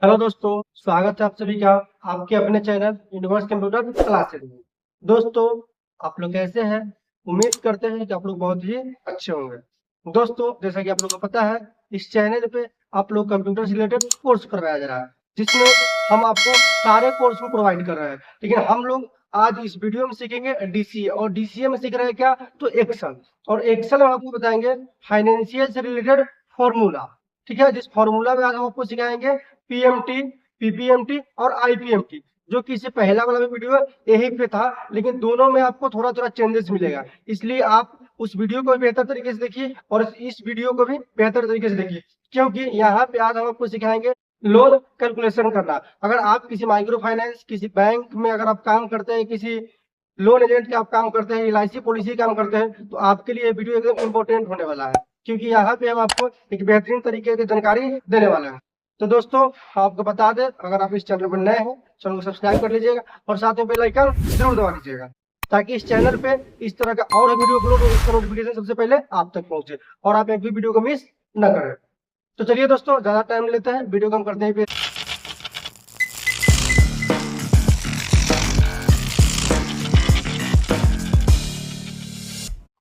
Hello दोस्तों, स्वागत है आप सभी का आपके अपने चैनल यूनिवर्स कंप्यूटर क्लासेस में। दोस्तों, आप लोग कैसे हैं? उम्मीद करते हैं कि आप लोग बहुत ही अच्छे होंगे। दोस्तों, जैसा कि आप लोग को पता है, इस चैनल पे आप लोग कंप्यूटर से रिलेटेड कोर्स करवाया जा रहा है, जिसमें हम आपको सारे कोर्स को प्रोवाइड कर रहे हैं। लेकिन हम लोग आज इस वीडियो में सीखेंगे डीसीए, और डीसीए में सीख रहे हैं क्या? तो एक्सेल। और एक्सेल में आपको बताएंगे फाइनेंशियल से रिलेटेड फॉर्मूला। ठीक है, जिस फॉर्मूला में आज हम आपको सिखाएंगे पीएमटी, पीपीएमटी और आईपीएमटी, जो कि इससे पहला वाला भी वीडियो यही पे था, लेकिन दोनों में आपको थोड़ा थोड़ा चेंजेस मिलेगा। इसलिए आप उस वीडियो को भी बेहतर तरीके से देखिए और इस वीडियो को भी बेहतर तरीके से देखिए, क्योंकि यहाँ पे आज हम आपको सिखाएंगे लोन कैलकुलेशन करना। अगर आप किसी माइक्रो फाइनेंस, किसी बैंक में अगर आप काम करते हैं, किसी लोन एजेंट के आप काम करते हैं, एलआईसी पॉलिसी काम करते हैं, तो आपके लिए वीडियो एकदम इंपॉर्टेंट होने वाला है, क्योंकि यहाँ पे हम आपको एक बेहतरीन तरीके की जानकारी देने वाले हैं। तो दोस्तों, आपको बता दें, अगर आप इस चैनल पर नए हैं, चैनल को सब्सक्राइब कर लीजिएगा और साथ में बेल आइकन जरूर दबा दीजिएगा, ताकि इस चैनल पे इस तरह का और वीडियो अपलोड हो, उसका नोटिफिकेशन सबसे पहले आप तक पहुंचे और आप एक भी वीडियो को मिस न करें। तो चलिए दोस्तों, ज्यादा टाइम लेते हैं, वीडियो को हम करते हैं।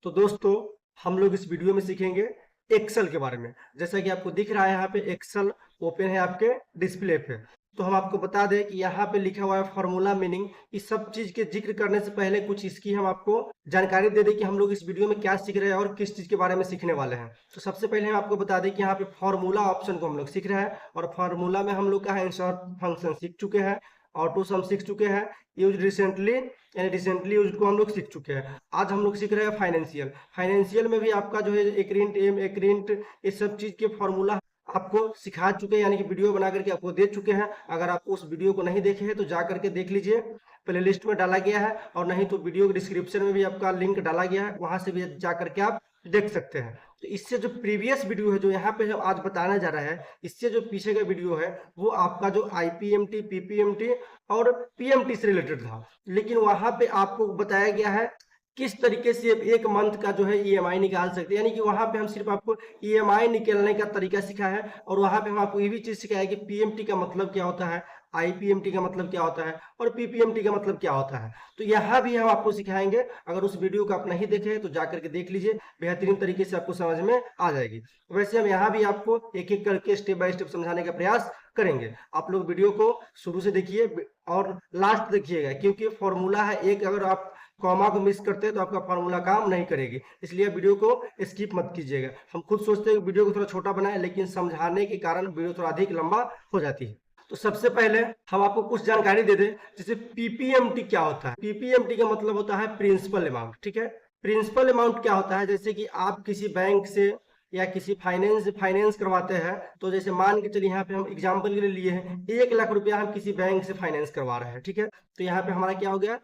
तो दोस्तों, हम लोग इस वीडियो में सीखेंगे एक्सेल के बारे में। जैसा कि आपको दिख रहा है, यहाँ पे एक्सेल ओपन है आपके डिस्प्ले पे। तो हम आपको बता दें कि यहाँ पे लिखा हुआ है फॉर्मूला मीनिंग। इस सब चीज के जिक्र करने से पहले कुछ इसकी हम आपको जानकारी दे दें कि हम लोग इस वीडियो में क्या सीख रहे हैं और किस चीज के बारे में सीखने वाले हैं। तो सबसे पहले हम आपको बता दें कि यहाँ पे फॉर्मूला ऑप्शन को हम लोग सीख रहे हैं, और फॉर्मूला में हम लोग का है इंसर्ट फंक्शन सीख चुके हैं, ऑटो सम सीख चुके हैं, यूज रिसेंटली यानी रिसेंटली यूज को हम लोग सीख चुके हैं। आज हम लोग सीख रहे हैं फाइनेंशियल। फाइनेंशियल में भी आपका जो है एग्रींट, एम एग्रींट, इस सब चीज के फॉर्मूला आपको सिखा चुके हैं, यानी कि वीडियो बना करके आपको दे चुके हैं। अगर आप उस वीडियो को नहीं देखे हैं तो जा करके देख लीजिए, प्लेलिस्ट में डाला गया है, और नहीं तो वीडियो के डिस्क्रिप्शन में भी आपका लिंक डाला गया है, वहां से भी जा करके आप देख सकते हैं। तो इससे जो प्रीवियस वीडियो है, जो यहाँ पे आज बताने जा रहा है, इससे जो पीछे का वीडियो है वो आपका जो आईपीएमटी, पीपीएमटी और पीएमटी से रिलेटेड था। लेकिन वहां पे आपको बताया गया है किस तरीके से एक मंथ का जो है ईएमआई निकाल सकते हैं, यानी कि वहां पे हम सिर्फ आपको ईएमआई निकालने का तरीका सिखा है, और वहां पे हम आपको ये भी चीज सिखाया कि पीएमटी का मतलब क्या होता है, आईपीएमटी का मतलब क्या होता है, और पीपीएमटी का मतलब क्या होता है। तो यहाँ भी हम आपको सिखाएंगे। अगर उस वीडियो को आप नहीं देखे तो जाकर के देख लीजिए, बेहतरीन तरीके से आपको समझ में आ जाएगी। वैसे हम यहाँ भी आपको एक एक करके स्टेप बाय स्टेप समझाने का प्रयास करेंगे। आप लोग वीडियो को शुरू से देखिए और लास्ट देखिएगा, क्योंकि फॉर्मूला है एक, अगर आप कॉमा को मिस करते हैं तो आपका फॉर्मूला काम नहीं करेगी, इसलिए वीडियो को स्किप मत कीजिएगा। हम खुद सोचते हैं कि वीडियो को थोड़ा छोटा बनाए, लेकिन समझाने के कारण वीडियो थोड़ा अधिक लंबा हो जाती है। तो सबसे पहले हम आपको कुछ जानकारी दे दें, जैसे पीपीएमटी क्या होता है। पीपीएमटी का मतलब होता है प्रिंसिपल अमाउंट। ठीक है, प्रिंसिपल अमाउंट क्या होता है? जैसे कि आप किसी बैंक से या किसी फाइनेंस करवाते हैं, तो जैसे मान के चलिए, यहाँ पे हम एग्जांपल के लिए लिए हैं 1 लाख रुपया हम किसी बैंक से फाइनेंस करवा रहे हैं। ठीक है, तो यहाँ पे हमारा क्या हो गया,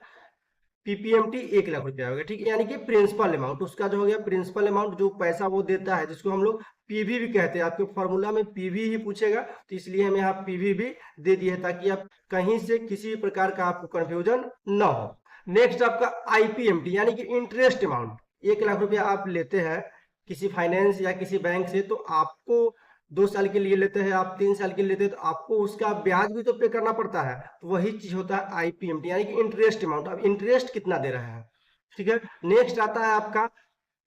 पीपीएमटी 1 लाख रुपया हो गया। ठीक है, यानी कि प्रिंसिपल अमाउंट उसका जो हो गया, प्रिंसिपल अमाउंट जो पैसा वो देता है, जिसको हम लोग पीवी भी कहते हैं। आपके फॉर्मूला में पीवी ही पूछेगा, तो इसलिए हम यहाँ पीवी भी दे दिए है, ताकि आप कहीं से किसी प्रकार का आपको कंफ्यूजन ना हो। नेक्स्ट आपका आईपीएमटी, यानी कि इंटरेस्ट अमाउंट। 1 लाख रुपया आप लेते हैं किसी फाइनेंस या किसी बैंक से, तो आपको 2 साल के लिए लेते हैं, आप 3 साल के लिए लेते हैं, तो आपको उसका ब्याज भी तो पे करना पड़ता है। तो वही चीज होता है आईपीएमटी, यानी कि इंटरेस्ट अमाउंट। अब इंटरेस्ट कितना दे रहे हैं। ठीक है, नेक्स्ट आता है आपका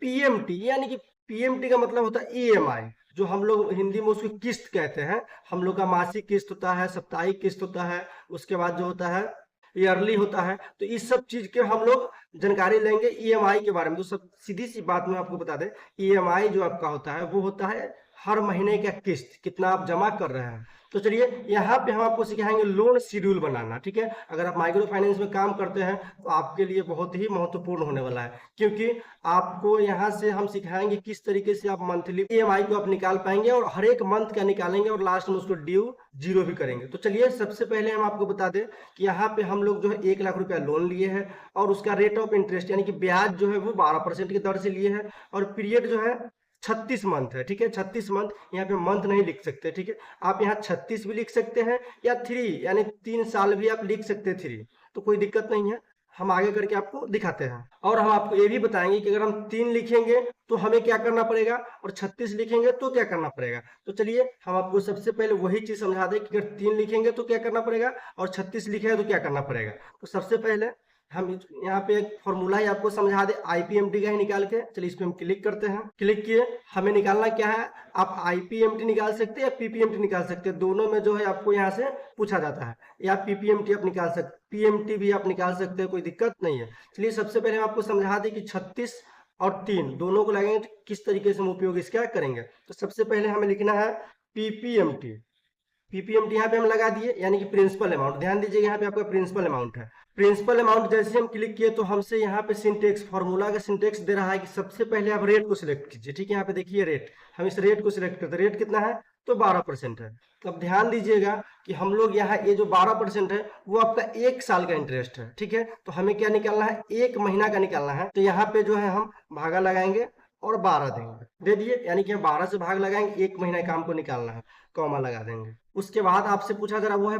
पीएमटी, यानी कि पीएमटी का मतलब होता है ईएमआई, जो हम लोग हिंदी में उसको किस्त कहते हैं। हम लोग का मासिक किस्त होता है, साप्ताहिक किस्त होता है, उसके बाद जो होता है ईयरली होता है। तो इस सब चीज के हम लोग जानकारी लेंगे ईएमआई के बारे में। तो सब सीधी सी बात में आपको बता दें, ईएमआई जो आपका होता है वो होता है हर महीने का किस्त, कितना आप जमा कर रहे हैं। तो चलिए, यहाँ पे हम आपको सिखाएंगे लोन शेड्यूल बनाना। ठीक है, अगर आप माइक्रो फाइनेंस में काम करते हैं तो आपके लिए बहुत ही महत्वपूर्ण होने वाला है, क्योंकि आपको यहाँ से हम सिखाएंगे किस तरीके से आप मंथली ईएमआई को आप निकाल पाएंगे, और हर एक मंथ का निकालेंगे और लास्ट में उसको ड्यू जीरो भी करेंगे। तो चलिए, सबसे पहले हम आपको बता दें कि यहाँ पे हम लोग जो है 1 लाख रुपया लोन लिए हैं, और उसका रेट ऑफ इंटरेस्ट यानी कि ब्याज जो है वो 12% की दर से लिए हैं, और पीरियड जो है 36 मंथ है। ठीक है, 36 मंथ, यहाँ पे मंथ नहीं लिख सकते। ठीक है, आप यहाँ 36 भी लिख सकते हैं, या 3 यानी 3 साल भी आप लिख सकते हैं 3, तो कोई दिक्कत नहीं है। हम आगे करके आपको दिखाते हैं। और हम आपको ये भी बताएंगे कि अगर हम 3 लिखेंगे तो हमें क्या करना पड़ेगा, और 36 लिखेंगे तो क्या करना पड़ेगा। तो चलिए हम आपको सबसे पहले वही चीज समझा दें कि अगर 3 लिखेंगे तो क्या करना पड़ेगा और 36 लिखेंगे तो क्या करना पड़ेगा। तो सबसे पहले हम यहाँ पे एक फॉर्मूला ही आपको समझा दे आईपीएमटी का ही निकाल के। चलिए इस पे हम क्लिक करते हैं। क्लिक किए, हमें निकालना क्या है, आप आईपीएमटी निकाल सकते हैं या पीपीएमटी निकाल सकते हैं, दोनों में जो है आपको यहाँ से पूछा जाता है। या पीपीएमटी आप निकाल सकते, पीएमटी भी आप निकाल सकते हैं, कोई दिक्कत नहीं है। चलिए सबसे पहले हम आपको समझा दें कि 36 और 3 दोनों को लगाएंगे तो किस तरीके से हम उपयोग इसका करेंगे। तो सबसे पहले हमें लिखना है पीपीएमटी। पीपीएमटी यहाँ पे हम लगा दिए, यानी कि प्रिंसिपल अमाउंट। ध्यान दीजिएगा यहाँ पे आपका प्रिंसिपल अमाउंट है। प्रिंसिपल अमाउंट जैसे हम क्लिक किए तो हमसे यहाँ पे सिंटेक्स, फॉर्मूला का सिंटेक्स दे रहा है कि सबसे पहले आप रेट को सिलेक्ट कीजिए। ठीक है, यहाँ पे देखिए रेट, हम इस रेट को सिलेक्ट करते हैं। रेट कितना है, तो 12% है। तो अब ध्यान दीजिएगा कि हम लोग यहाँ ये जो 12% है वो आपका 1 साल का इंटरेस्ट है। ठीक है, तो हमें क्या निकालना है, 1 महीना का निकालना है। तो यहाँ पे जो है हम भागा लगाएंगे और 12 देंगे, दे दिए, यानी कि हम 12 से भाग लगाएंगे, 1 महीना का हमको निकालना है, कॉमा लगा देंगे। उसके बाद आपसे पूछा जा रहा वो है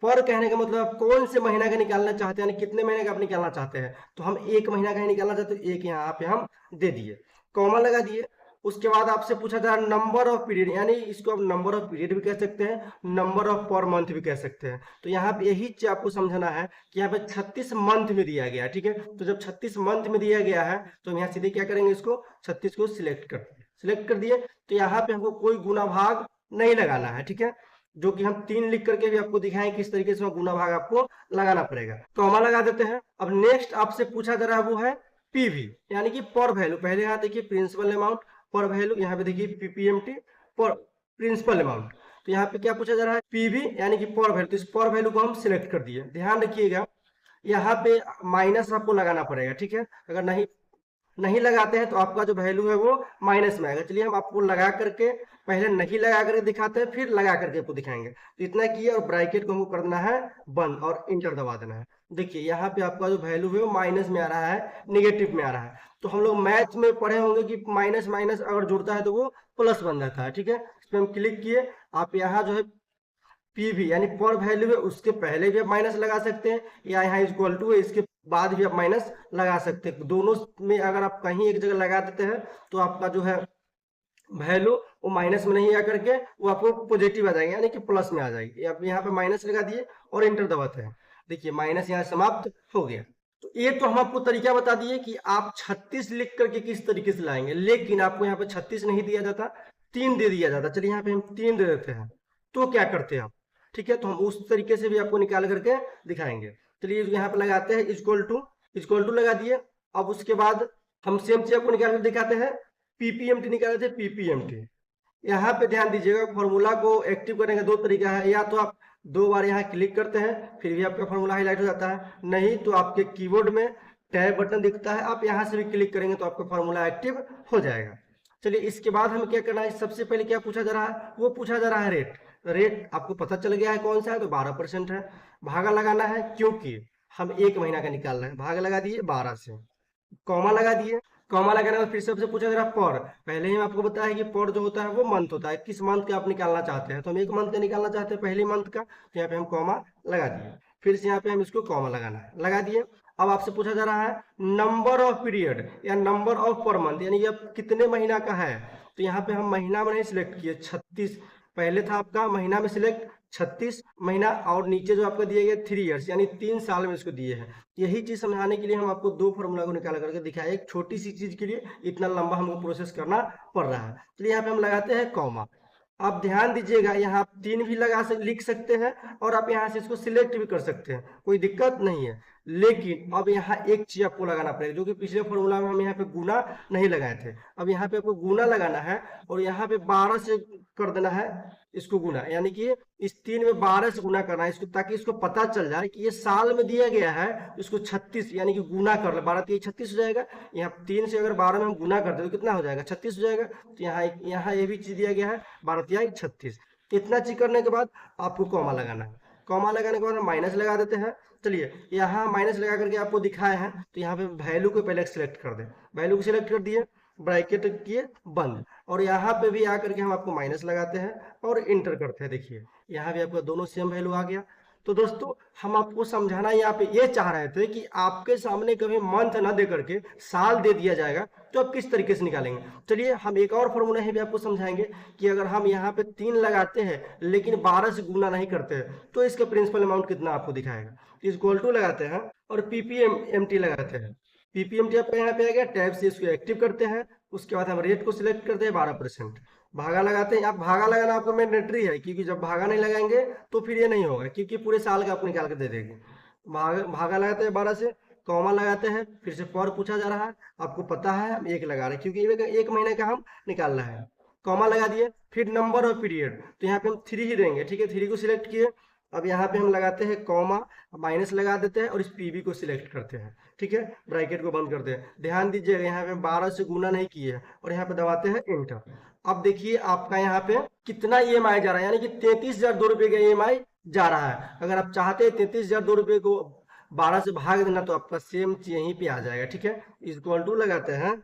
पर कहने का मतलब आप कौन से महीना का निकालना चाहते हैं, यानी कितने महीने का आप निकालना चाहते हैं। तो हम 1 महीना का ही निकालना चाहते हैं, एक यहाँ पे हम दे दिए, कॉमा लगा दिए। उसके बाद आपसे पूछा जा रहा है नंबर ऑफ पीरियड, यानी इसको आप नंबर ऑफ पीरियड भी कह सकते हैं, नंबर ऑफ पर मंथ भी कह सकते हैं। तो यहाँ पे यही चीज आपको समझना है कि यहाँ पे 36 मंथ में दिया गया है। ठीक है, तो जब 36 मंथ में दिया गया है तो हम यहाँ सीधे क्या करेंगे, इसको 36 को सिलेक्ट कर दिए। तो यहाँ पे हमको कोई गुना भाग नहीं लगाना है। ठीक है, जो कि हम 3 लिख करके भी आपको दिखाएं किस तरीके से गुना भाग आपको लगाना पड़ेगा। कॉमा लगा देते हैं। अब नेक्स्ट आपसे पूछा जा रहा है वो है पीवी, यानी कि पर वैल्यू। पहले यहाँ देखिए प्रिंसिपल अमाउंट, पर वैल्यू, यहाँ पे देखिए पीपीएमटी, पर प्रिंसिपल अमाउंट। तो यहाँ पे क्या पूछा जा रहा है, पीवी यानी कि पर वैल्यू। तो इस पर वैल्यू को हम सिलेक्ट कर दिए। ध्यान रखिएगा यहाँ पे माइनस आपको लगाना पड़ेगा। ठीक है, अगर नहीं लगाते हैं तो आपका जो वैल्यू है वो माइनस में आएगा। चलिए हम आपको लगा करके, पहले नहीं लगा करके दिखाते हैं, फिर लगा करके आपको दिखाएंगे। तो इतना किया और ब्रैकेट को हमको कर देना है बंद और इंटर दबा देना है। देखिए यहाँ पे आपका जो वैल्यू है वो माइनस में आ रहा है, निगेटिव में आ रहा है। तो हम लोग मैथ में पढ़े होंगे कि माइनस माइनस अगर जुड़ता है तो वो प्लस बन जाता है। ठीक है, इस पर हम क्लिक किए, आप यहाँ जो है पीवी यानी पर वैल्यू है उसके पहले भी आप माइनस लगा सकते हैं, या यहाँ इक्वल टू है इसके बाद भी आप माइनस लगा सकते हैं। दोनों में अगर आप कहीं एक जगह लगा देते हैं तो आपका जो है वैल्यू वो माइनस में नहीं आ करके वो आपको पॉजिटिव आ जाएगी, यानी कि प्लस में आ जाएगी। आप यहाँ पे माइनस लगा दिए और इंटर दबाते हैं, देखिए माइनस यहाँ समाप्त हो गया। तो ये तो हम आपको तरीका बता दिए कि आप 36 लिख करके किस तरीके से लाएंगे, लेकिन आपको यहाँ पे 36 नहीं दिया जाता, 3 दे दिया जाता। चलिए यहाँ पे हम 3 दे देते हैं, तो क्या करते हैं आप। ठीक है, तो हम उस तरीके से भी आपको निकाल करके दिखाएंगे। चलिए यहाँ पे लगाते हैं इक्वल टू लगा दिए। अब उसके बाद हम सेम चीज आपको निकाल कर दिखाते हैं, पीपीएमटी निकाले थे, पीपीएमटी। यहाँ पे ध्यान दीजिएगा फॉर्मूला को एक्टिव करने का 2 तरीका है, या तो आप 2 बार यहाँ क्लिक करते हैं फिर भी आपका फॉर्मूला हाईलाइट हो जाता है, नहीं तो आपके कीबोर्ड में टैब बटन दिखता है, आप यहाँ से भी क्लिक करेंगे तो आपका फॉर्मूला एक्टिव हो जाएगा। चलिए इसके बाद हमें क्या करना है, सबसे पहले क्या पूछा जा रहा है, वो पूछा जा रहा है रेट आपको पता चल गया है कौन सा है, तो 12% है। भागा लगाना है क्योंकि हम 1 महीना का निकाल रहे हैं, भाग लगा दिए 12 से, कॉमा लगा दिए। कॉमा लगाने में फिर सबसे पूछा जा रहा है पर, पहले ही आपको बताया कि पर जो होता है वो मंथ होता है, किस मंथ का आप निकालना चाहते हैं। तो हम 1 मंथ का निकालना चाहते हैं, पहले मंथ का, तो यहाँ पे हम कॉमा लगा दिए। फिर से यहाँ पे हम इसको कॉमा लगाना है, लगा दिए। अब आपसे पूछा जा रहा है नंबर ऑफ पीरियड या नंबर ऑफ पर मंथ, यानी कि अब कितने महीना का है। तो यहाँ पे हम महीना में नहीं सिलेक्ट किए, 36 पहले था आपका महीना में सिलेक्ट, 36 महीना, और नीचे जो आपका दिए गए 3 ईयर्स यानी 3 साल में इसको दिए हैं। यही चीज समझाने के लिए हम आपको 2 फॉर्मूला को निकाल करके दिखाया, एक छोटी सी चीज के लिए इतना लंबा हमको प्रोसेस करना पड़ रहा है। चलिए यहाँ पे हम लगाते हैं कॉमा। आप ध्यान दीजिएगा यहाँ आप 3 भी लिख सकते हैं और आप यहाँ से इसको सिलेक्ट भी कर सकते हैं, कोई दिक्कत नहीं है। लेकिन अब यहाँ एक चीज आपको लगाना पड़ेगा, जो कि पिछले फॉर्मूला में हम यहाँ पे गुना नहीं लगाए थे। अब यहाँ पे आपको गुना लगाना है और यहाँ पे 12 से कर देना है इसको गुना, यानी कि इस 3 में 12 से गुना करना है इसको, ताकि इसको पता चल जाए कि ये साल में दिया गया है। इसको 36 यानी कि गुना कर ले, 12 3 36 हो जाएगा। यहाँ 3 से अगर 12 में हम गुना करते तो कितना हो जाएगा, 36 हो जाएगा। तो यहाँ ये भी चीज दिया गया है 12 3 36। इतना चीज करने के बाद आपको कॉमा लगाना है, कॉमा लगाने के बाद हम माइनस लगा देते हैं। चलिए यहाँ माइनस लगा करके आपको दिखाए हैं, तो यहाँ पे वैल्यू को पहले सिलेक्ट कर दें, वैल्यू को सिलेक्ट कर दिए, ब्रैकेट किए बंद, और यहाँ पे भी आकर के हम आपको माइनस लगाते हैं और इंटर करते हैं। देखिए यहाँ भी आपका दोनों सेम वैल्यू आ गया। तो दोस्तों हम आपको समझाना यहाँ पे ये चाह रहे थे कि आपके सामने कभी मंथ ना दे करके साल दे दिया जाएगा तो आप किस तरीके से निकालेंगे। चलिए हम एक और फॉर्मूला है भी आपको समझाएंगे कि अगर हम यहाँ पे 3 लगाते हैं लेकिन 12 से गुना नहीं करते हैं तो इसका प्रिंसिपल अमाउंट कितना आपको दिखाएगा। इक्वल टू लगाते हैं और पीपीएमटी लगाते हैं। पीपीएमटी आपका यहाँ पे आ गया, टैब से इसको एक्टिव करते हैं, उसके बाद हम रेट को सिलेक्ट करते हैं 12%, भागा लगाते हैं। आप भागा लगाना आपको मैंडेटरी है क्योंकि जब भागा नहीं लगाएंगे तो फिर ये नहीं होगा क्योंकि पूरे साल का आपको निकाल के दे देंगे। भागा लगाते हैं 12 से, कॉमा लगाते हैं, फिर से पर पूछा जा रहा है, आपको पता है हम 1 लगा रहे हैं क्योंकि एक महीने का हम निकालना है। कॉमा लगा दिए, फिर नंबर ऑफ पीरियड, तो यहाँ पे हम 3 ही देंगे, ठीक है। 3 को सिलेक्ट किए, अब यहाँ पे हम लगाते हैं कॉमा, माइनस लगा देते हैं और इस पीबी को सिलेक्ट करते हैं, ठीक है। ब्रैकेट को बंद करते हैं। ध्यान दीजिएगा यहाँ पे 12 से गुना नहीं किए हैं और यहाँ पे दबाते हैं एंटर। अब देखिए आपका यहाँ पे कितना ईएमआई जा रहा है, यानी कि 33,002 रुपए का ईएमआई जा रहा है। अगर आप चाहते हैं 33,002 रुपए को 12 से भाग देना तो आपका सेम चीज यहीं पे आ जाएगा, ठीक है। इक्वल टू लगाते हैं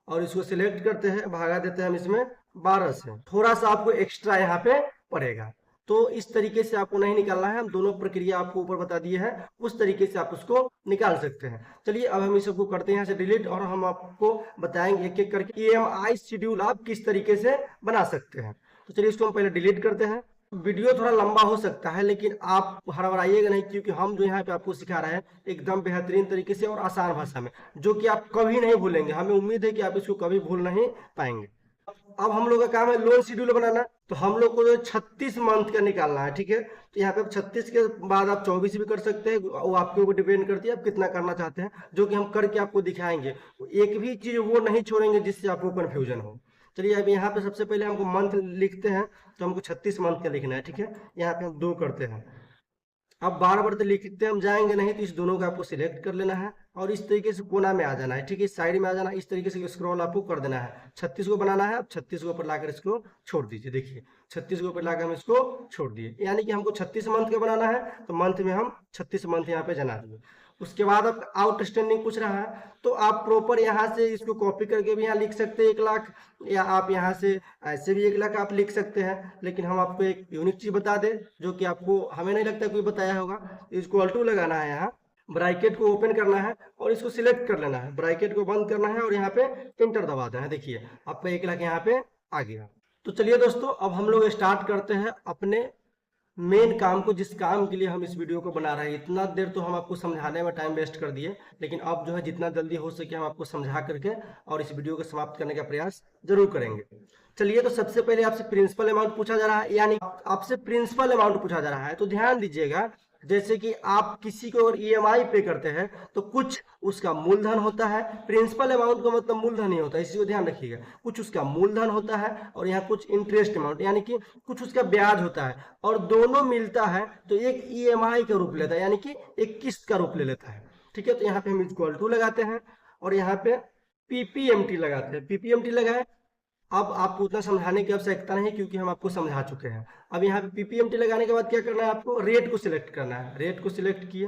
और इसको सिलेक्ट करते हैं, भागा देते हैं हम इसमें 12 से, थोड़ा सा आपको एक्स्ट्रा यहाँ पे पड़ेगा। तो इस तरीके से आपको नहीं निकालना है, हम दोनों प्रक्रिया आपको ऊपर बता दिए हैं, उस तरीके से आप उसको निकाल सकते हैं। चलिए अब हम इस सबको करते हैं यहाँ से डिलीट और हम आपको बताएंगे एक एक करके ईएमआई शेड्यूल आप किस तरीके से बना सकते हैं। तो चलिए इसको हम पहले डिलीट करते हैं। वीडियो थोड़ा लंबा हो सकता है लेकिन आप हड़बड़ाइएगा नहीं क्योंकि हम जो यहाँ पे आपको सिखा रहे हैं एकदम बेहतरीन तरीके से और आसान भाषा में, जो कि आप कभी नहीं भूलेंगे। हमें उम्मीद है कि आप इसको कभी भूल नहीं पाएंगे। अब हम लोग का काम है लोन शेड्यूल बनाना, तो हम लोग को जो 36 मंथ का निकालना है, ठीक है। तो यहाँ पे 36 के बाद आप 24 भी कर सकते हैं, वो आपके ऊपर डिपेंड करती है आप कितना करना चाहते हैं, जो कि हम करके आपको दिखाएंगे। एक भी चीज वो नहीं छोड़ेंगे जिससे आपको कंफ्यूजन हो। चलिए अब यहाँ पे सबसे पहले हमको मंथ लिखते हैं, तो हमको 36 मंथ का लिखना है, ठीक है। यहाँ पे हम 2 करते हैं। अब बार-बार तो लिखते हम जाएंगे नहीं, तो इस दोनों को आपको सिलेक्ट कर लेना है और इस तरीके से कोना में आ जाना है, ठीक है। साइड में आ जाना है, इस तरीके से स्क्रॉल आपको कर देना है। 36 को बनाना है, अब 36 को ऊपर लाकर इसको छोड़ दीजिए। देखिए 36 को ऊपर लाकर हम इसको छोड़ दिए, यानी कि हमको 36 मंथ का बनाना है, तो मंथ में हम 36 मंथ यहाँ पे जना दिए। उसके बाद अब आउटस्टैंडिंग पूछ रहा है, तो आप प्रॉपर यहाँ से इसको कॉपी करके भी यहाँ लिख सकते हैं 1 लाख, या आप यहाँ से ऐसे भी 1 लाख आप लिख सकते हैं। लेकिन हम आपको एक यूनिक चीज बता दें जो कि आपको हमें नहीं लगता कोई बताया होगा। इक्वल टू लगाना है, यहाँ ब्रैकेट को ओपन करना है और इसको सिलेक्ट कर लेना है, ब्रैकेट को बंद करना है और यहाँ पे एंटर दबा देना है। देखिए आपका 1 लाख यहाँ पे आ गया। तो चलिए दोस्तों अब हम लोग स्टार्ट करते हैं अपने मेन काम को, जिस काम के लिए हम इस वीडियो को बना रहे हैं। इतना देर तो हम आपको समझाने में टाइम वेस्ट कर दिए, लेकिन अब जो है जितना जल्दी हो सके हम आपको समझा करके और इस वीडियो को समाप्त करने का प्रयास जरूर करेंगे। चलिए तो सबसे पहले आपसे प्रिंसिपल अमाउंट पूछा जा रहा है, यानी आपसे प्रिंसिपल अमाउंट पूछा जा रहा है। तो ध्यान दीजिएगा, जैसे कि आप किसी को अगर ईएमआई पे करते हैं तो कुछ उसका मूलधन होता है, प्रिंसिपल अमाउंट का मतलब मूलधन ही होता है, इसी को ध्यान रखिएगा। कुछ उसका मूलधन होता है और यहाँ कुछ इंटरेस्ट अमाउंट यानी कि कुछ उसका ब्याज होता है, और दोनों मिलता है तो एक ईएमआई का रूप लेता है, यानी कि एक किस्त का रूप ले लेता है, ठीक है। तो यहाँ पे हम इक्वल टू लगाते हैं और यहाँ पे पीपीएमटी लगाते हैं। पीपीएमटी लगाए, अब आपको उतना समझाने की आवश्यकता नहीं क्योंकि हम आपको समझा चुके हैं। अब यहाँ पे पीपीएमटी लगाने के बाद क्या करना है, आपको रेट को सिलेक्ट करना है। रेट को सिलेक्ट किए,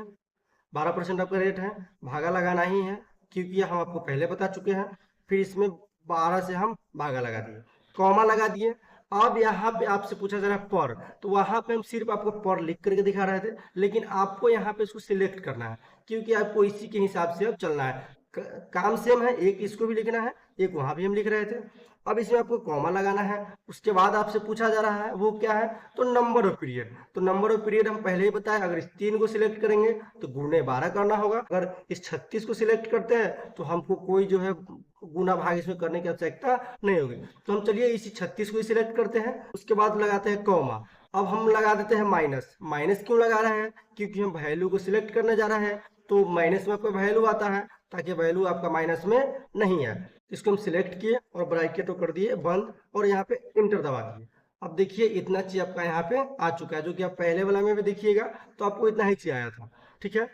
12% आपका रेट है, भागा लगाना ही है क्योंकि हम आपको पहले बता चुके हैं। फिर इसमें 12 से हम भागा लगा दिए, कॉमा लगा दिए। अब यहाँ पे आपसे पूछा जा रहा है पर, तो वहां पे हम सिर्फ आपको पर लिख करके दिखा रहे थे, लेकिन आपको यहाँ पे इसको सिलेक्ट करना है क्योंकि आपको इसी के हिसाब से अब चलना है। काम सेम है, एक इसको भी लिखना है, एक वहां भी हम लिख रहे थे। अब इसमें आपको कॉमा लगाना है। उसके बाद आपसे पूछा जा रहा है वो क्या है, तो नंबर ऑफ पीरियड। तो नंबर ऑफ पीरियड हम पहले ही बताए, अगर इस 3 को सिलेक्ट करेंगे तो गुणे 12 करना होगा। अगर इस 36 को सिलेक्ट करते हैं तो हमको कोई जो है गुना भाग इसमें करने की आवश्यकता नहीं होगी। तो हम चलिए इसी 36 को ही सिलेक्ट करते हैं, उसके बाद लगाते हैं कॉमा। अब हम लगा देते हैं माइनस। माइनस क्यों लगा रहे हैं, क्योंकि हम वैल्यू को सिलेक्ट करने जा रहे हैं, तो माइनस में आपका वैल्यू आता है ताकि वैल्यू आपका माइनस में नहीं है। इसको हम सिलेक्ट किए और ब्रैकेट को कर दिए बंद और यहाँ पे इंटर दबा दिए। अब देखिए इतना चीज आपका यहाँ पे आ चुका है, जो कि आप पहले वाला में भी देखिएगा तो आपको इतना ही चीज आया था, ठीक है।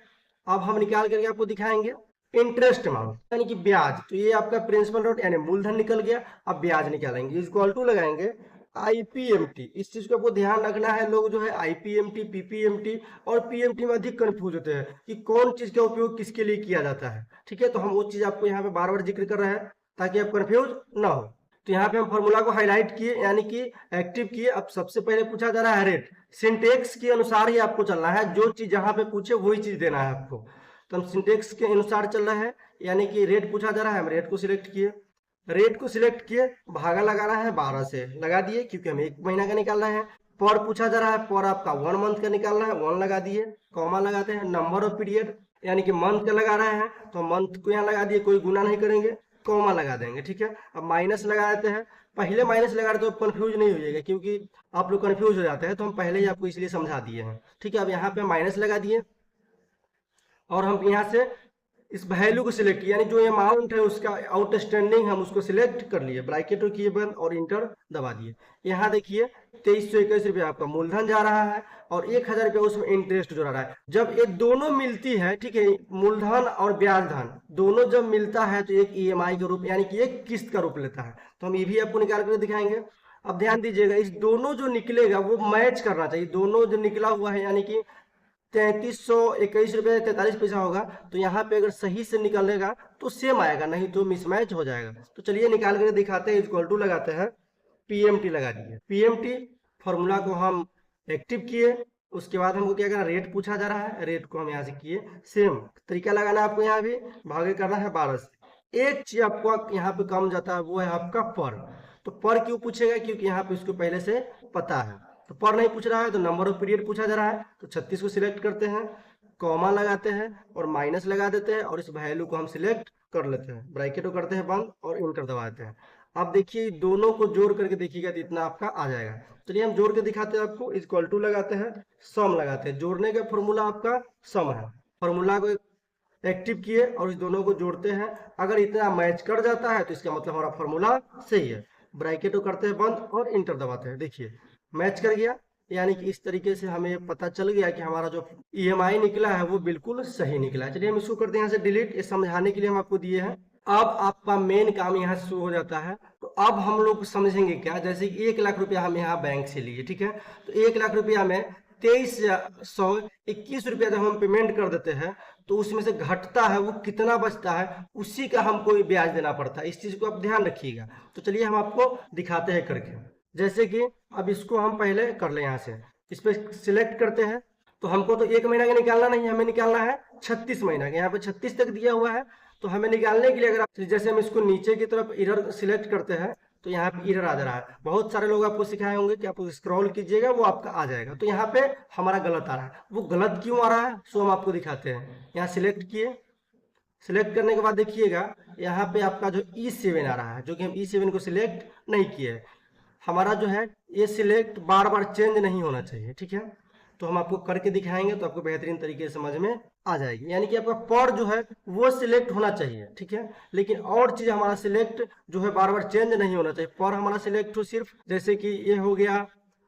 अब हम निकाल करके आपको दिखाएंगे इंटरेस्ट अमाउंट, यानी कि ब्याज। तो ये आपका प्रिंसिपल अमाउंट यानी मूलधन निकल गया। अब ब्याज निकालेंगे, इक्वल टू लगाएंगे आईपीएमटी। इस चीज को आपको ध्यान रखना है। लोग जो है आईपीएमटी, पीपीएमटी और पीएमटी में अधिक कंफ्यूज होते हैं कि कौन चीज का उपयोग किसके लिए किया जाता है, ठीक है। तो हम वो चीज आपको यहाँ पे बार बार जिक्र कर रहे हैं ताकि आप कंफ्यूज ना हो। तो यहाँ पे हम फॉर्मूला को हाईलाइट किए, यानी कि एक्टिव किए। अब सबसे पहले पूछा जा रहा है रेट, सिंटेक्स के अनुसार ही आपको चलना है, जो चीज जहां पे पूछे वही चीज देना है आपको। तो हम सिंटेक्स के अनुसार चल रहे हैं, यानी कि रेट पूछा जा रहा है, हम रेट को सिलेक्ट किए, रेट को सिलेक्ट किए, भागा लगाना है 12 से, लगा दिए क्योंकि हमें 1 महीना का निकालना है। पर पूछा जा रहा है, पर आपका 1 मंथ का निकालना है, 1 लगा दिए, कॉमा लगाते हैं। नंबर ऑफ पीरियड यानी कि मंथ का लगा रहे हैं तो मंथ को यहाँ लगा दिए, कोई गुना नहीं करेंगे, कॉमा लगा देंगे, ठीक है। अब माइनस लगा देते हैं, पहले माइनस लगा रहे तो कंफ्यूज नहीं होइएगा क्योंकि आप लोग कंफ्यूज हो जाते हैं, तो हम पहले ही आपको इसलिए समझा दिए हैं, ठीक है। अब यहाँ पे माइनस लगा दिए और हम यहाँ से इस वैल्यू को सिलेक्ट किया, यानी जो अमाउंट है उसका आउटस्टैंडिंग हम उसको सिलेक्ट कर लिए, ब्रैकेट किए बंद और इंटर दबा दिए। यहाँ देखिए 2321 रुपया आपका मूलधन जा रहा है और 1000 रुपया उसमें इंटरेस्ट जो रहा है। जब ये दोनों मिलती है, ठीक है, मूलधन और ब्याज धन दोनों जब मिलता है तो एक ईएमआई का रूप यानी कि एक किस्त का रूप लेता है। तो हम ये भी आपको निकाल कर दिखाएंगे। अब ध्यान दीजिएगा, इस दोनों जो निकलेगा वो मैच करना चाहिए, दोनों जो निकला हुआ है यानी कि 3321 रुपये 43 पैसा होगा, तो यहाँ पे अगर सही से निकलेगा तो सेम आएगा, नहीं तो मिसमैच हो जाएगा। तो चलिए निकाल कर दिखाते हैं। इक्वल टू लगाते हैं, पीएमटी लगा दिए, पीएमटी फॉर्मूला को हम एक्टिव किए। उसके बाद हमको क्या करना, रेट पूछा जा रहा है, रेट को हम यहाँ से किए, सेम तरीका लगाना है आपको, यहाँ भी भागे करना है 12 से। एक चीज आपको यहाँ पे कम जाता है, वो है आपका पर। तो पर क्यों पूछेगा, क्योंकि यहाँ पे इसको पहले से पता है। तो पर नहीं पूछ रहा है तो नंबर ऑफ पीरियड पूछा जा रहा है, तो 36 को सिलेक्ट करते हैं, कॉमा लगाते हैं और माइनस लगा देते हैं और इस वैल्यू को हम सिलेक्ट कर लेते हैं, ब्रैकेट को करते हैं बंद और इंटर दबाते हैं। अब देखिए दोनों को जोड़ करके देखिएगा तो इतना आपका आ जाएगा। चलिए हम जोड़ के दिखाते हैं आपको। इक्वल टू लगाते हैं, सम लगाते हैं, जोड़ने का फॉर्मूला आपका सम है। फॉर्मूला को एक्टिव किए और इस दोनों को जोड़ते हैं, अगर इतना मैच कर जाता है तो इसका मतलब हमारा फॉर्मूला सही है। ब्रैकेट को करते हैं बंद और इंटर दबाते हैं, देखिए मैच कर गया, यानी कि इस तरीके से हमें पता चल गया कि हमारा जो ईएमआई निकला है वो बिल्कुल सही निकला है। चलिए हम इसको करते हैं यहाँ से डिलीट, ये समझाने के लिए हम आपको दिए हैं। अब आपका मेन काम यहाँ से शुरू हो जाता है। तो अब हम लोग समझेंगे क्या, जैसे कि 1 लाख रुपया हम यहाँ बैंक से लिए, ठीक है, तो 1 लाख रुपया में 2321 रुपया जब हम पेमेंट कर देते हैं तो उसमें से घटता है वो कितना बचता है, उसी का हमको ब्याज देना पड़ता है। इस चीज को आप ध्यान रखिएगा। तो चलिए हम आपको दिखाते हैं करके। जैसे कि अब इसको हम पहले कर ले, यहाँ से इस पर सिलेक्ट करते हैं। तो हमको तो 1 महीना का निकालना नहीं, हमें निकालना है 36 महीना का। यहाँ पे 36 तक दिया हुआ है, तो हमें निकालने के लिए अगर आप जैसे हम इसको नीचे की तरफ इरर सिलेक्ट करते हैं तो यहाँ पे इरर आ जा रहा है। बहुत सारे लोग आपको सिखाए होंगे कि आप स्क्रॉल कीजिएगा वो आपका आ जाएगा। तो यहाँ पे हमारा गलत आ रहा है, वो गलत क्यों आ रहा है सो हम आपको दिखाते हैं। यहाँ सिलेक्ट किए, सिलेक्ट करने के बाद देखिएगा यहाँ पे आपका जो E7 आ रहा है, जो कि हम E7 को सिलेक्ट नहीं किए। हमारा जो है ये सिलेक्ट बार बार चेंज नहीं होना चाहिए, ठीक है। तो हम आपको करके दिखाएंगे तो आपको बेहतरीन तरीके से समझ में आ जाएगी। यानी कि आपका पर जो है वो सिलेक्ट होना चाहिए, ठीक है, लेकिन और चीज हमारा सिलेक्ट जो है बार बार चेंज नहीं होना चाहिए। पर हमारा सिलेक्ट हो सिर्फ, जैसे कि ये हो गया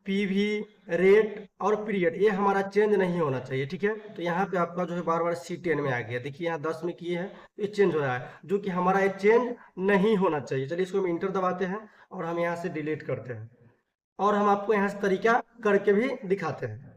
पीवी, रेट और पीरियड, ये हमारा चेंज नहीं होना चाहिए, ठीक है। तो यहाँ पे आपका जो है बार बार C10 में आ गया, देखिए यहाँ 10 में किए हैं तो ये चेंज हो रहा है, जो कि हमारा ये चेंज नहीं होना चाहिए। चलिए इसको हम इंटर दबाते हैं और हम यहाँ से डिलीट करते हैं और हम आपको यहाँ से तरीका करके भी दिखाते हैं।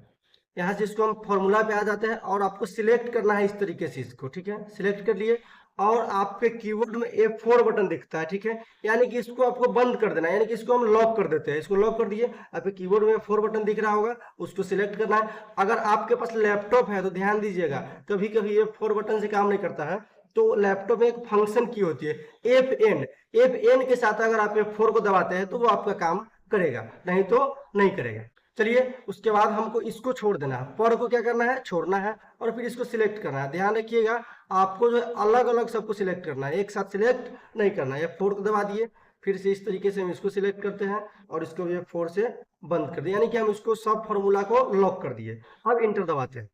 यहाँ से इसको हम फॉर्मूला पे आ जाते हैं और आपको सिलेक्ट करना है इस तरीके से इसको, ठीक है। सिलेक्ट कर लिए और आपके कीबोर्ड में F4 बटन दिखता है, ठीक है, यानी कि इसको आपको बंद कर देना है, यानी कि इसको हम लॉक कर देते हैं। इसको लॉक कर दिए, आपके कीबोर्ड में F4 बटन दिख रहा होगा, उसको सिलेक्ट करना है। अगर आपके पास लैपटॉप है तो ध्यान दीजिएगा, कभी कभी F4 बटन से काम नहीं करता है, तो लैपटॉप में एक फंक्शन की होती है FN के साथ अगर आप F4 को दबाते हैं तो वो आपका काम करेगा, नहीं तो नहीं करेगा। चलिए उसके बाद हमको इसको छोड़ देना है, पर को क्या करना है, छोड़ना है और फिर इसको सिलेक्ट करना है। ध्यान रखिएगा आपको जो है अलग अलग सबको सिलेक्ट करना है, एक साथ सिलेक्ट नहीं करना है। F4 को दबा दिए, फिर से इस तरीके से हम इसको सिलेक्ट करते हैं और इसको भी F4 से बंद कर दिए, यानी कि हम इसको सब फॉर्मूला को लॉक कर दिए। अब इंटर दबाते हैं।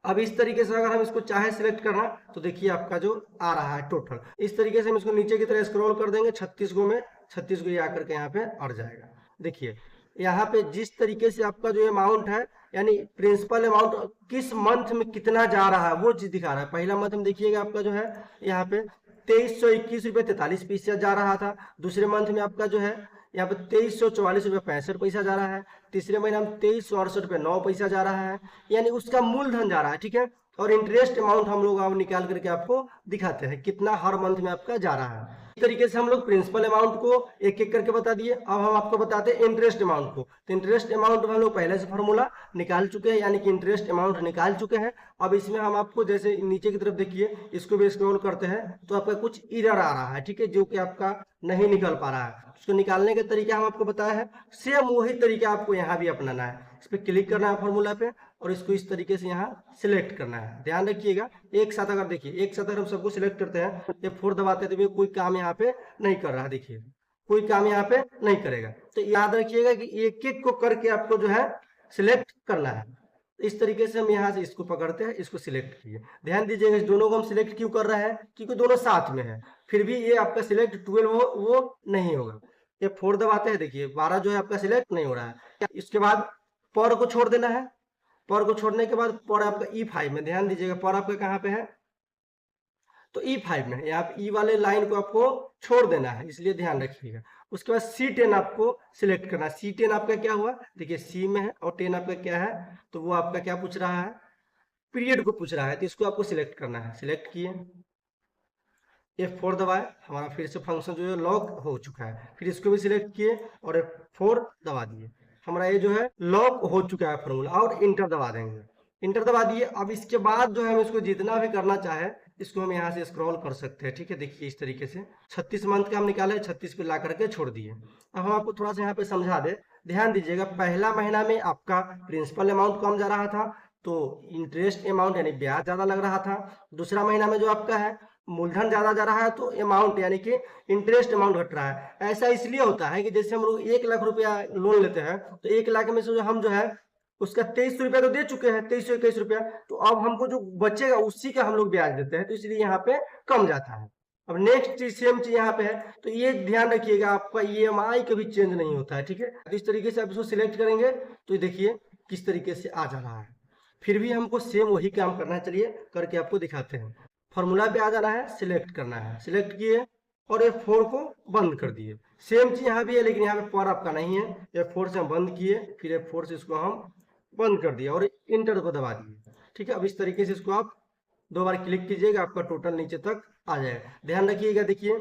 अब इस तरीके से अगर हम इसको चाहे सिलेक्ट करना तो देखिए आपका जो आ रहा है टोटल, इस तरीके से हम इसको नीचे की तरह स्क्रॉल कर देंगे 36 गो में 36 गो ये आकर के यहाँ पे अड़ जाएगा। देखिए यहाँ पे जिस तरीके से आपका जो अमाउंट है, यानी प्रिंसिपल अमाउंट किस मंथ में कितना जा रहा है वो चीज दिखा रहा है। पहला मंथ में देखिएगा आपका जो है यहाँ पे 2321 रुपये 43 पैसे जा रहा था। दूसरे मंथ में आपका जो है यहाँ पे 2344 रुपये 65 पैसा जा रहा है। तीसरे महीने में 2368 रुपये 9 पैसा जा रहा है, यानी उसका मूलधन जा रहा है, ठीक है। और इंटरेस्ट अमाउंट हम लोग अब निकाल करके आपको दिखाते हैं कितना हर मंथ में आपका जा रहा है। इस तरीके से हम लोग प्रिंसिपल अमाउंट को एक एक करके बता दिए। अब हम आपको बताते हैं इंटरेस्ट अमाउंट को। तो इंटरेस्ट अमाउंट हम लोग पहले से फॉर्मूला निकाल चुके हैं, यानी कि इंटरेस्ट अमाउंट निकाल चुके हैं। अब इसमें हम आपको जैसे नीचे की तरफ देखिए, इसको भी स्क्रॉल करते हैं तो आपका कुछ एरर आ रहा है, ठीक है, जो कि आपका नहीं निकल पा रहा है। उसको निकालने का तरीका हम आपको बताया है, सेम वही तरीका आपको यहाँ भी अपनाना है। इस पर क्लिक करना है फॉर्मूला पे और इसको इस तरीके से यहाँ सिलेक्ट करना है। ध्यान रखिएगा, एक साथ अगर देखिए, एक साथ अगर हम सबको सिलेक्ट करते हैं, F4 दबाते हैं तो कोई काम यहाँ पे नहीं कर रहा, देखिए कोई काम यहाँ पे नहीं करेगा। तो याद रखिएगा कि एक एक को करके आपको जो है सिलेक्ट करना है। इस तरीके से हम यहाँ से इसको पकड़ते हैं, इसको सिलेक्ट किए। ध्यान दीजिएगा, इस दोनों को हम सिलेक्ट क्यों कर रहे हैं, क्योंकि दोनों साथ में है। फिर भी ये आपका सिलेक्ट 12 वो नहीं होगा। F4 दबाते हैं, देखिए 12 जो है आपका सिलेक्ट नहीं हो रहा है। इसके बाद पर को छोड़ देना है। पर को छोड़ने के बाद पर आपका E5 में, ध्यान दीजिएगा पर आपका कहाँ पे है, तो E5 में है। यहाँ पे E वाले लाइन को आपको छोड़ देना है, इसलिए ध्यान रखिएगा। उसके बाद C10 आपको सिलेक्ट करना है। C10 आपका क्या हुआ, देखिए C में है और 10 आपका क्या है, तो वो आपका क्या पूछ रहा है, पीरियड को पूछ रहा है, तो इसको आपको सिलेक्ट करना है। सिलेक्ट किए, F4 दबाए, हमारा फिर से फंक्शन जो है लॉक हो चुका है। फिर इसको भी सिलेक्ट किए और F4 दबा दिए, हमारा ये जो है लॉक हो चुका है फॉर्मूला, और इंटर दबा देंगे। इंटर दबा दिए। अब इसके बाद जो है हम इसको जितना भी करना चाहे इसको हम यहाँ से स्क्रॉल कर सकते हैं, ठीक है। देखिए इस तरीके से 36 मंथ का हम निकाले, 36 पे ला करके छोड़ दिए। अब हम आपको थोड़ा सा यहाँ पे समझा दे, ध्यान दीजिएगा। पहला महीना में आपका प्रिंसिपल अमाउंट कम जा रहा था, तो इंटरेस्ट अमाउंट यानी ब्याज ज्यादा लग रहा था। दूसरा महीना में जो आपका है मूलधन ज्यादा जा रहा है, तो अमाउंट यानी कि इंटरेस्ट अमाउंट घट रहा है। ऐसा इसलिए होता है कि जैसे हम लोग 1 लाख रुपया लोन लेते हैं, तो 1 लाख में से हम जो है उसका 2300 रुपया तो दे चुके हैं, 2321 रुपया, तो अब हमको जो बचेगा उसी का हम लोग ब्याज देते हैं, तो इसलिए यहाँ पे कम जाता है। अब नेक्स्ट चीज सेम चीज यहाँ पे है, तो ये ध्यान रखिएगा, आपका EMI कभी चेंज नहीं होता है, ठीक है। तो इस तरीके से आप इसको सिलेक्ट करेंगे तो देखिए किस तरीके से आ जा रहा है। फिर भी हमको सेम वही काम करना है, चलिए करके आपको दिखाते हैं। फॉर्मूला पे आ जाना है, सिलेक्ट करना है। सिलेक्ट किए और F4 को बंद कर दिए। सेम चीज यहाँ भी है, लेकिन यहाँ पे पर आपका नहीं है। F4 से हम बंद किए, फिर F4 से इसको हम बंद कर दिया और इंटर को दबा दिए, ठीक है। अब इस तरीके से इसको आप 2 बार क्लिक कीजिएगा, आपका टोटल नीचे तक आ जाएगा। ध्यान रखिएगा, देखिए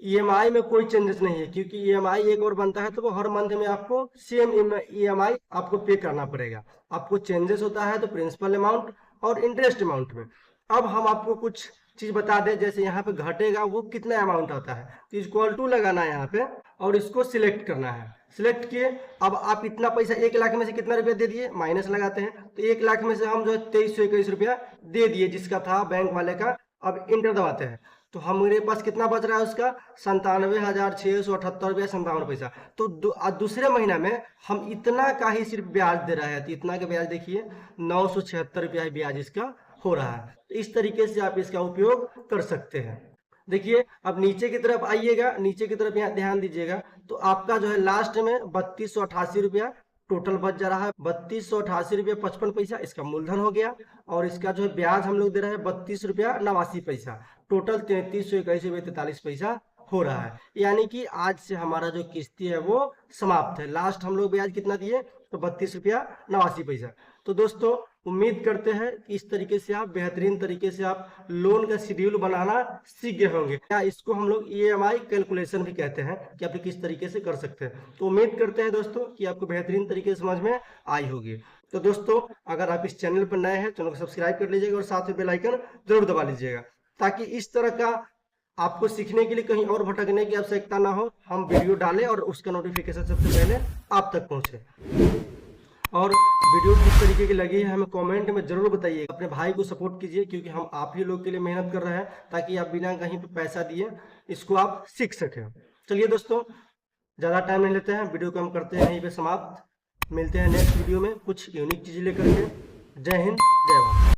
EMI में कोई चेंजेस नहीं है, क्योंकि EMI एक और बनता है तो वो हर मंथ में आपको सेम EMI आपको पे करना पड़ेगा। आपको चेंजेस होता है तो प्रिंसिपल अमाउंट और इंटरेस्ट अमाउंट में। अब हम आपको कुछ चीज बता दें, जैसे यहाँ पे घटेगा वो कितना अमाउंट आता है, तो इक्वल टू लगाना है यहाँ पे और इसको सिलेक्ट करना है। सिलेक्ट किए, अब आप इतना पैसा 1 लाख में से कितना रुपया दे दिए, माइनस लगाते हैं, तो 1 लाख में से हम जो है 2321 रुपया दे दिए जिसका था बैंक वाले का। अब इंटर दबाते हैं तो हमारे पास कितना बच रहा है, उसका 97,678 रुपया 57 पैसा। तो दूसरे महीना में हम इतना का ही सिर्फ ब्याज दे रहे हैं, तो इतना का ब्याज देखिए 976 रुपया ब्याज इसका हो रहा है। तो इस तरीके से आप इसका उपयोग कर सकते हैं। देखिए अब नीचे की तरफ आइएगा, नीचे की तरफ यहाँ ध्यान दीजिएगा, तो आपका जो है लास्ट में 3288 रुपया टोटल बच जा रहा है। 3288 रुपया 55 पैसा इसका मूलधन हो गया, और इसका जो है ब्याज हम लोग दे रहे हैं 32 रुपया 89 पैसा। टोटल 3321 रुपया 43 पैसा हो रहा है। यानी कि आज से हमारा जो किस्ती है वो समाप्त है। लास्ट हम लोग ब्याज कितना दिए, तो 32 रुपया 89 पैसा। तो दोस्तों उम्मीद करते हैं कि इस तरीके से आप बेहतरीन तरीके से आप लोन का शेड्यूल बनाना सीख गए होंगे। या इसको हम लोग EMI कैलकुलेशन भी कहते हैं कि आप किस तरीके से कर सकते हैं। तो उम्मीद करते हैं दोस्तों कि आपको बेहतरीन तरीके से समझ में आई होगी। तो दोस्तों अगर आप इस चैनल पर नए हैं, चैनल को सब्सक्राइब कर लीजिएगा और साथ में बेल आइकन जरूर दबा लीजिएगा, ताकि इस तरह का आपको सीखने के लिए कहीं और भटकने की आवश्यकता ना हो। हम वीडियो डालें और उसका नोटिफिकेशन सबसे पहले आप तक पहुंचे। और वीडियो किस तरीके की लगी है हमें कमेंट में जरूर बताइए। अपने भाई को सपोर्ट कीजिए, क्योंकि हम आप ही लोग के लिए मेहनत कर रहे हैं, ताकि आप बिना कहीं पे पैसा दिए इसको आप सीख सकें। चलिए दोस्तों ज़्यादा टाइम नहीं लेते हैं, वीडियो को हम करते हैं यहीं पे समाप्त। मिलते हैं नेक्स्ट वीडियो में कुछ यूनिक चीज़ लेकर के। जय हिंद, जय भारत।